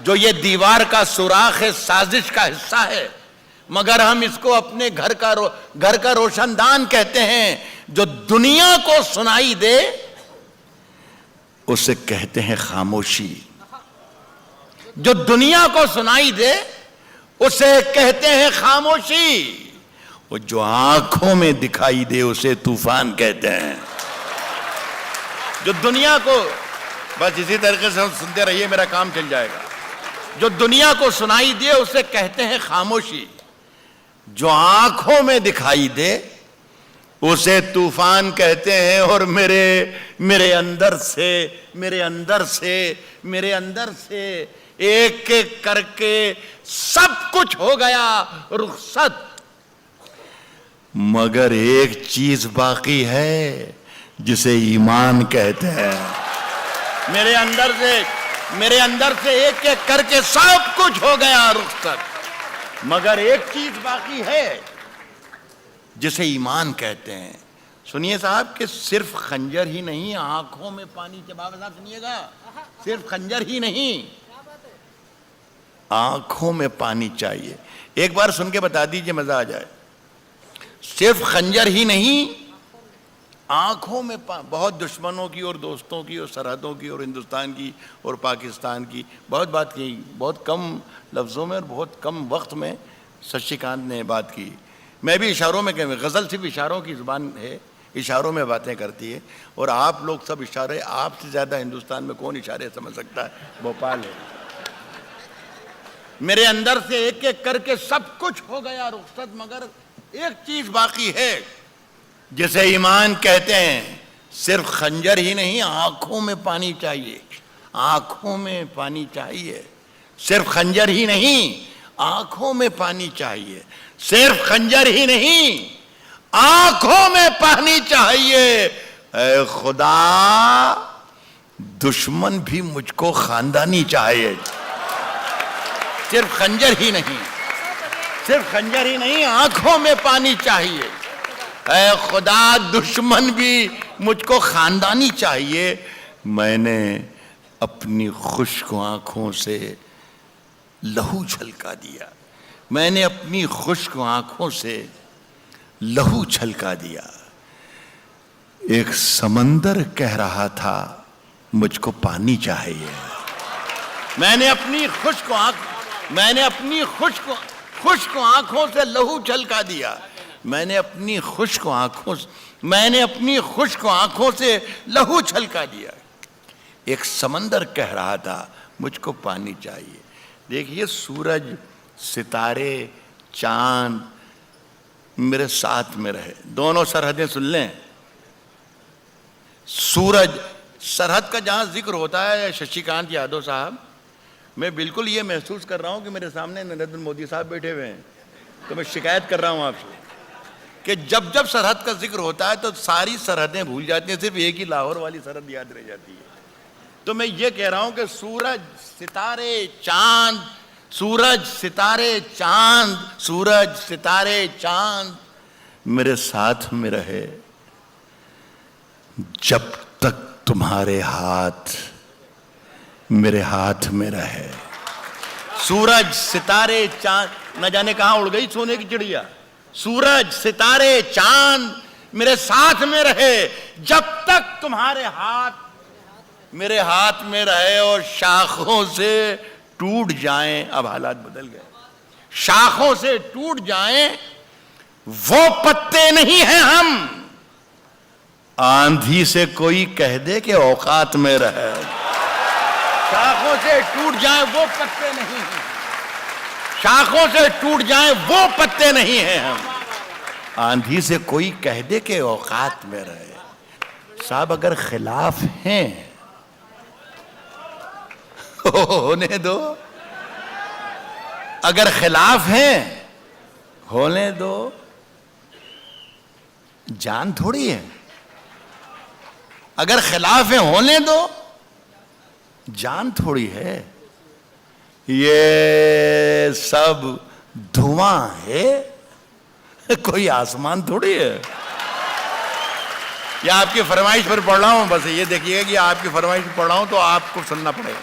जो ये दीवार का सुराख है, साजिश का हिस्सा है, मगर हम इसको अपने घर का रोशनदान कहते हैं। जो दुनिया को सुनाई दे उसे कहते हैं खामोशी। जो दुनिया को सुनाई दे उसे कहते हैं खामोशी। और जो आंखों में दिखाई दे उसे तूफान कहते हैं। जो दुनिया को, बस इसी तरीके से हम सुनते रहिए, मेरा काम चल जाएगा। जो दुनिया को सुनाई दे उसे कहते हैं खामोशी। जो आंखों में दिखाई दे उसे तूफान कहते हैं। और मेरे अंदर से एक एक करके सब कुछ हो गया रुखसत, मगर एक चीज बाकी है जिसे ईमान कहते हैं। मेरे अंदर से एक एक करके सब कुछ हो गया रुखसत, मगर एक चीज बाकी है जिसे ईमान कहते हैं। सुनिए साहब कि सिर्फ खंजर ही नहीं, आंखों में पानी, बाबा साहब सुनिएगा, सिर्फ खंजर ही नहीं, आंखों में पानी चाहिए। एक बार सुन के बता दीजिए, मजा आ जाए। सिर्फ खंजर ही नहीं, आंखों में बहुत दुश्मनों की और दोस्तों की और सरहदों की और हिंदुस्तान की और पाकिस्तान की बहुत बात की, बहुत कम लफ्ज़ों में और बहुत कम वक्त में शशिकांत ने बात की। मैं भी इशारों में कहूँ, गज़ल सिर्फ इशारों की ज़ुबान है, इशारों में बातें करती है। और आप लोग सब इशारे, आपसे ज़्यादा हिंदुस्तान में कौन इशारे समझ सकता है? भोपाल है। मेरे अंदर से एक एक करके सब कुछ हो गया रुखसत, मगर एक चीज बाकी है जिसे ईमान कहते हैं। सिर्फ खंजर ही नहीं, आंखों में पानी चाहिए, आंखों में पानी चाहिए। सिर्फ खंजर ही नहीं, आंखों में पानी चाहिए। सिर्फ खंजर ही नहीं, आंखों में पानी चाहिए। ऐ खुदा, दुश्मन भी मुझको खानदानी चाहिए। सिर्फ खंजर ही नहीं, आंखों में पानी चाहिए। ऐ खुदा, दुश्मन भी मुझको खानदानी चाहिए। मैंने अपनी खुश्क आंखों से लहू छलका दिया, मैंने अपनी खुश्क आंखों से लहू छलका दिया। एक समंदर कह रहा था मुझको पानी चाहिए। मैंने अपनी खुश्क आंखों से लहू छलका दिया। मैंने अपनी खुश्क आंखों से लहू छलका दिया। एक समंदर कह रहा था मुझको पानी चाहिए। देखिए, सूरज, सितारे, चांद मेरे साथ में रहे। दोनों सरहदें सुन लें। सूरज, सरहद का जहां जिक्र होता है शशिकांत यादव साहब, मैं बिल्कुल ये महसूस कर रहा हूं कि मेरे सामने नरेंद्र मोदी साहब बैठे हुए हैं। तो मैं शिकायत कर रहा हूं आपसे कि जब जब सरहद का जिक्र होता है तो सारी सरहदें भूल जाती हैं, सिर्फ एक ही लाहौर वाली सरहद याद रह जाती है। तो मैं ये कह रहा हूं कि सूरज, सितारे, चांद, सूरज, सितारे, चांद, सूरज, सितारे, चांद मेरे साथ में रहे जब तक तुम्हारे हाथ मेरे हाथ में रहे। सूरज, सितारे, चांद, न जाने कहां उड़ गई सोने की चिड़िया। सूरज, सितारे, चांद मेरे साथ में रहे जब तक तुम्हारे हाथ मेरे हाथ में रहे। और शाखों से टूट जाएं, अब हालात बदल गए, शाखों से टूट जाएं वो पत्ते नहीं हैं हम। आंधी से कोई कह दे कि औकात में रहे। शाखों से टूट जाएं वो पत्ते नहीं हैं, शाखों से टूट जाएं वो पत्ते नहीं हैं हम। आंधी से कोई कह दे कि औकात में रहे। साहब, अगर खिलाफ हैं होने दो, अगर खिलाफ हैं होने दो। जान थोड़ी है। अगर खिलाफ है होने दो, जान थोड़ी है। ये सब धुआं है, कोई आसमान थोड़ी है। या आपकी फरमाइश पर पढ़ रहा हूं, बस ये देखिएगा कि आपकी फरमाइश पर पढ़ रहा हूं तो आपको सुनना पड़ेगा।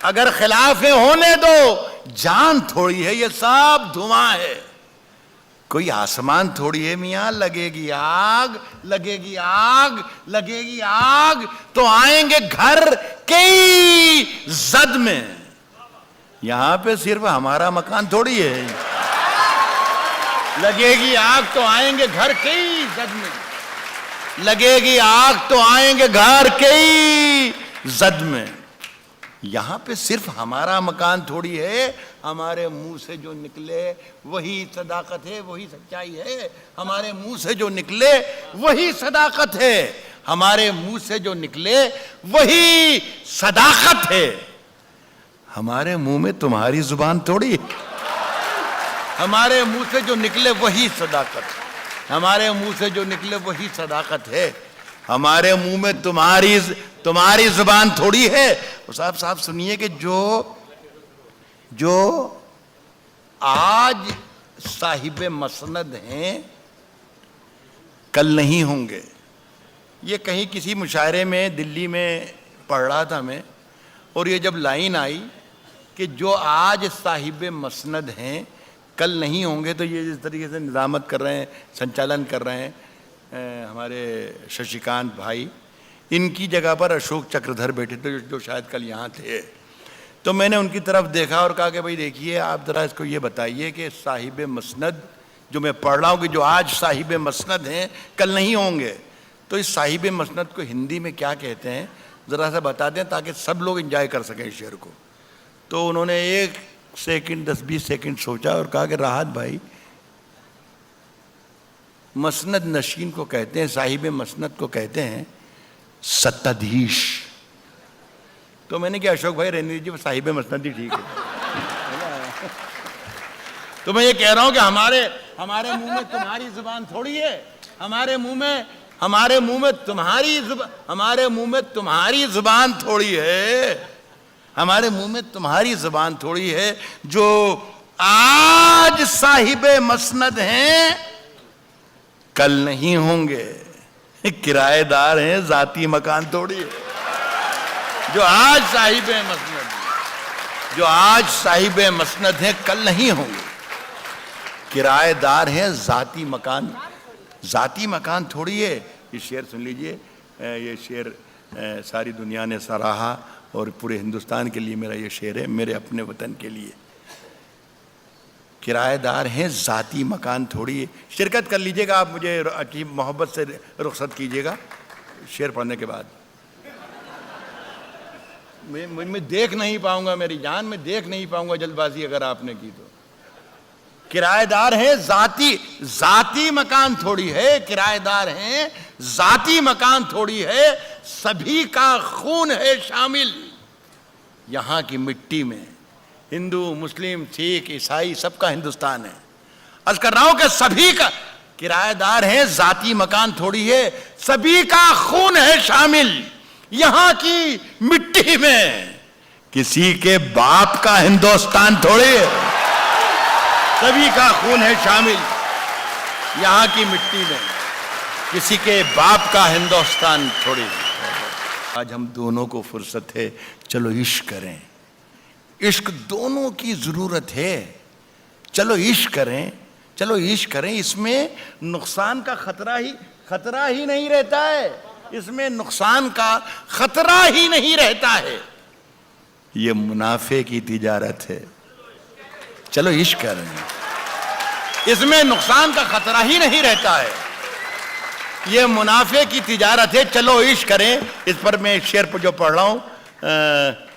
अगर खिलाफ है होने दो, जान थोड़ी है, ये सब धुआं है, कोई आसमान थोड़ी है मियां। लगेगी आग, लगेगी आग, लगेगी आग तो आएंगे घर कई जद में। यहां पे सिर्फ हमारा मकान थोड़ी है। लगेगी आग तो आएंगे घर कई जद में, लगेगी आग तो आएंगे घर कई जद में। यहां पे सिर्फ हमारा मकान थोड़ी है, हमारे मुंह से जो निकले वही सदाकत है, वही सच्चाई है। हमारे मुंह से जो निकले वही सदाकत है, हमारे मुंह से जो निकले वही सदाकत है। हमारे मुंह में तुम्हारी जुबान थोड़ी है, हमारे मुंह से जो निकले वही सदाकत, हमारे मुंह से जो निकले वही सदाकत है। हमारे मुंह में तुम्हारी जुबान थोड़ी है। साहब सुनिए कि जो आज साहिबे मसनद हैं कल नहीं होंगे। ये कहीं किसी मुशायरे में दिल्ली में पढ़ रहा था मैं, और ये जब लाइन आई कि जो आज साहिबे मसनद हैं कल नहीं होंगे, तो ये जिस तरीके से निज़ामत कर रहे हैं, संचालन कर रहे हैं हमारे शशिकांत भाई, इनकी जगह पर अशोक चक्रधर बैठे थे जो शायद कल यहाँ थे। तो मैंने उनकी तरफ देखा और कहा कि भाई देखिए, आप ज़रा इसको ये बताइए कि साहिब मसनद जो मैं पढ़ रहा हूँ कि जो आज साहिब मसनद हैं कल नहीं होंगे, तो इस साहिब मसनद को हिंदी में क्या कहते हैं ज़रा सा बता दें ताकि सब लोग एंजॉय कर सकें शेर को। तो उन्होंने 1 सेकंड 10-20 सेकंड सोचा और कहा कि राहत भाई, मसनद नशीन को कहते हैं, साहिब मसनद को कहते हैं सत्ताधीश। तो मैंने कहा अशोक भाई रहने दीजिए, साहिब मसनद ही ठीक है। तो मैं ये कह रहा हूं कि हमारे मुंह में तुम्हारी जुबान थोड़ी है, हमारे मुंह में तुम्हारी जुबान थोड़ी है, हमारे मुंह में तुम्हारी जुबान थोड़ी है। जो आज साहिबे मसनद हैं कल नहीं होंगे, किराएदार हैं, जाती मकान थोड़ी है। जो आज साहिबे मसनद हैं कल नहीं होंगे, किराएदार हैं, जाती मकान थोड़ी है। ये शेर सुन लीजिए, ये शेर सारी दुनिया ने सराहा और पूरे हिंदुस्तान के लिए मेरा ये शेर है, मेरे अपने वतन के लिए। किराएदार हैं, जाती मकान थोड़ी है। शिरकत कर लीजिएगा आप, मुझे अच्छी मोहब्बत से रुखसत कीजिएगा शेर पढ़ने के बाद। मैं देख नहीं पाऊंगा, मेरी जान में देख नहीं पाऊंगा जल्दबाजी अगर आपने की तो। किराएदार हैं, जाती मकान थोड़ी है, किराएदार हैं, जाती मकान थोड़ी है, सभी का खून है शामिल यहां की मिट्टी में। हिंदू, मुस्लिम, सिख, ईसाई सबका हिंदुस्तान है। अर्ज कर रहा हूं कि सभी का किराएदार है, जाती मकान थोड़ी है, सभी का खून है शामिल यहां की मिट्टी में। किसी के बाप का हिंदुस्तान थोड़ी है, सभी का खून है शामिल यहां की मिट्टी में, किसी के बाप का हिंदुस्तान थोड़ी है। आज हम दोनों को फुर्सत है, चलो इश्क करें, इश्क दोनों की जरूरत है। चलो इश्क करें, चलो इश्क करें। इसमें नुकसान का खतरा ही नहीं रहता है, इसमें नुकसान का खतरा ही नहीं रहता है। ये मुनाफे की तिजारत है, चलो इश्क करें, इसमें नुकसान का खतरा ही नहीं रहता है। ये मुनाफे की तिजारत है, चलो इश्क करें। इस पर मैं शेर पर जो पढ़ रहा हूँ,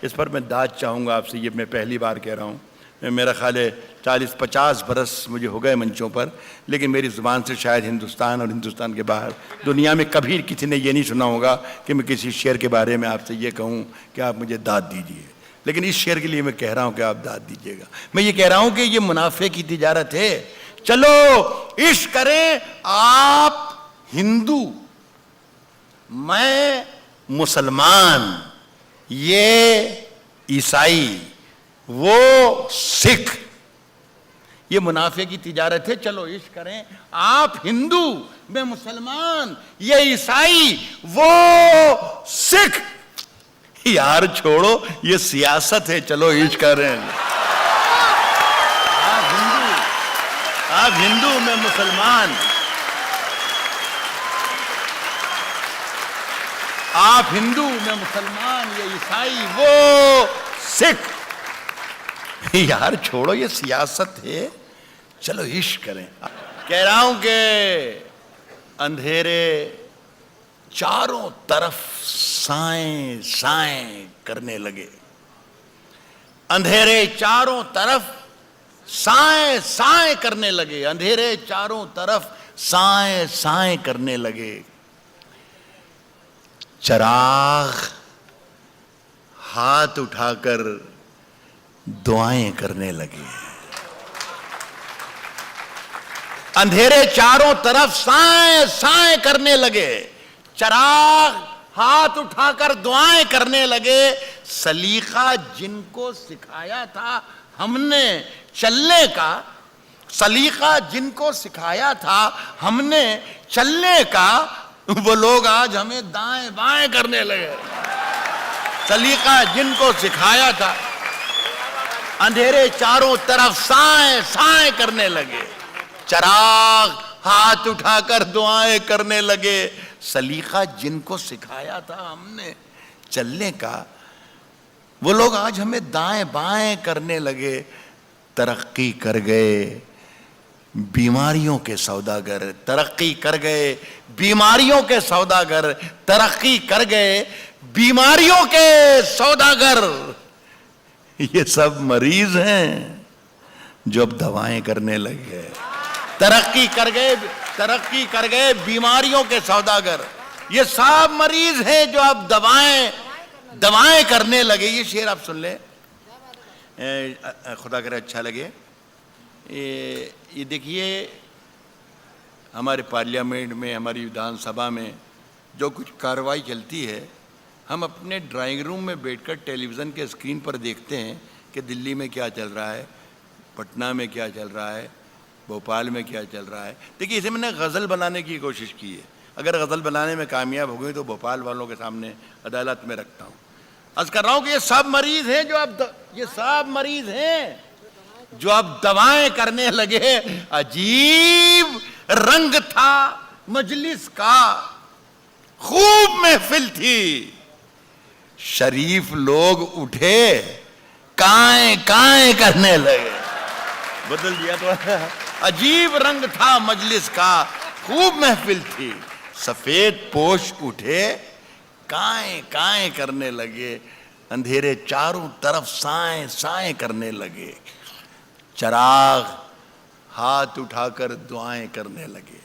इस पर मैं दाद चाहूँगा आपसे। ये मैं पहली बार कह रहा हूँ, मेरा ख्याल है 40-50 बरस मुझे हो गए मंचों पर, लेकिन मेरी ज़ुबान से शायद हिंदुस्तान और हिंदुस्तान के बाहर दुनिया में कभी किसी ने ये नहीं सुना होगा कि मैं किसी शेर के बारे में आपसे ये कहूँ कि आप मुझे दाद दीजिए। लेकिन इस शेर के लिए मैं कह रहा हूँ कि आप दाद दीजिएगा। मैं ये कह रहा हूँ कि ये मुनाफे की तिजारत है, चलो इश्क करें। आप हिंदू, मैं मुसलमान, ये ईसाई, वो सिख, ये मुनाफे की तिजारत है, चलो इश्क करें। आप हिंदू, मैं मुसलमान, ये ईसाई, वो सिख, यार छोड़ो ये सियासत है, चलो इश्क करें। आप हिंदू मैं मुसलमान, आप हिंदू मैं मुसलमान, ये ईसाई वो सिख। यार छोड़ो ये सियासत है, चलो इश्क करें। कह रहा हूं कि अंधेरे चारों तरफ साएं साएं करने लगे, अंधेरे चारों तरफ साएं साएं करने लगे, अंधेरे चारों तरफ साएं साएं करने लगे। चिराग हाथ उठाकर दुआएं करने लगे, अंधेरे चारों तरफ साएं साएं करने लगे, चिराग हाथ उठाकर दुआएं करने लगे। सलीका जिनको सिखाया था हमने चलने का, सलीका जिनको सिखाया था हमने चलने का, वो लोग आज हमें दाएं बाएं करने लगे। सलीका जिनको सिखाया था, अंधेरे चारों तरफ साएं साएं करने लगे, चिराग हाथ उठाकर दुआएं करने लगे। सलीका जिनको सिखाया था हमने चलने का, वो लोग आज हमें दाएं बाएं करने लगे। तरक्की कर गए बीमारियों के सौदागर, तरक्की कर गए बीमारियों के सौदागर, तरक्की कर गए बीमारियों के सौदागर। ये सब मरीज हैं जो अब दवाएं करने लगे। तरक्की कर गए बीमारियों के सौदागर, ये सब मरीज हैं जो अब दवाएं करने लगे। ये शेर आप सुन ले, खुदा करे अच्छा लगे। ये देखिए हमारे पार्लियामेंट में, हमारी विधानसभा में जो कुछ कार्रवाई चलती है, हम अपने ड्राइंग रूम में बैठकर टेलीविज़न के स्क्रीन पर देखते हैं कि दिल्ली में क्या चल रहा है, पटना में क्या चल रहा है, भोपाल में क्या चल रहा है। देखिए इसे मैंने गज़ल बनाने की कोशिश की है, अगर गज़ल बनाने में कामयाब हो गई तो भोपाल वालों के सामने अदालत में रखता हूँ। अर्ज़ कर रहा हूँ कि ये सब मरीज़ हैं जो अब ये सब मरीज़ हैं जो अब दवाएं करने लगे। अजीब रंग था मजलिस का, खूब महफिल थी, शरीफ लोग उठे काएं काएं करने लगे। बदल दिया तो। अजीब रंग था मजलिस का, खूब महफिल थी, सफेद पोश उठे काएं काएं करने लगे, अंधेरे चारों तरफ साएं साएं करने लगे, चिराग हाथ उठाकर दुआएं करने लगे।